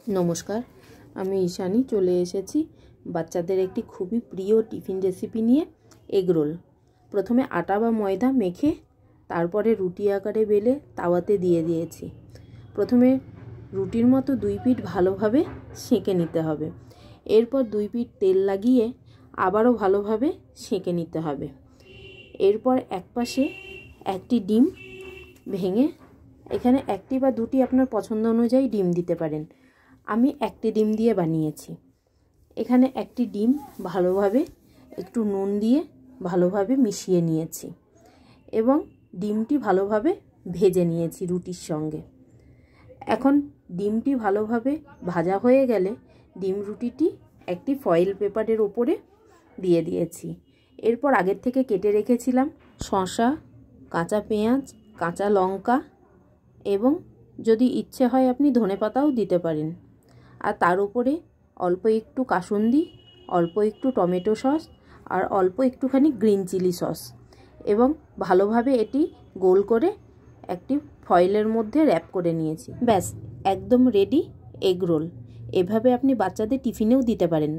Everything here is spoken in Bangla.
নমস্কার, আমি ঈশানী চলে এসেছি বাচ্চাদের একটি খুবই প্রিয় টিফিন রেসিপি নিয়ে। Egg roll. প্রথমে আটা বা ময়দা মেখে তারপরে রুটি আকারে বেলে তাওয়াতে দিয়ে দিয়েছি। প্রথমে রুটির মতো দুই পিঠ ভালোভাবে সেঁকে নিতে হবে। এরপর দুই পিঠ তেল লাগিয়ে আবারও ভালোভাবে সেঁকে নিতে হবে। এরপর এক পাশে একটি ডিম ভেঙে, এখানে একটি বা দুটি আপনার পছন্দ অনুযায়ী ডিম দিতে পারেন। আমি একটি ডিম দিয়ে বানিয়েছি। এখানে একটি ডিম ভালোভাবে একটু নুন দিয়ে ভালোভাবে মিশিয়ে নিয়েছি এবং ডিমটি ভালোভাবে ভেজে নিয়েছি রুটির সঙ্গে। এখন ডিমটি ভালোভাবে ভাজা হয়ে গেলে ডিম রুটিটি একটি ফয়েল পেপারের ওপরে দিয়ে দিয়েছি। এরপর আগের থেকে কেটে রেখেছিলাম শসা, কাঁচা পেঁয়াজ, কাঁচা লঙ্কা এবং যদি ইচ্ছে হয় আপনি ধনেপাতাও দিতে পারেন। আর তার উপরে অল্প একটু কাসুন্দি, অল্প একটু টমেটো সস আর অল্প একটুখানি গ্রিন চিলি সস এবং ভালোভাবে এটি গোল করে একটি ফয়েলের মধ্যে র্যাপ করে নিয়েছি। ব্যাস, একদম রেডি এগ রোল। এভাবে আপনি বাচ্চাদের টিফিনেও দিতে পারেন।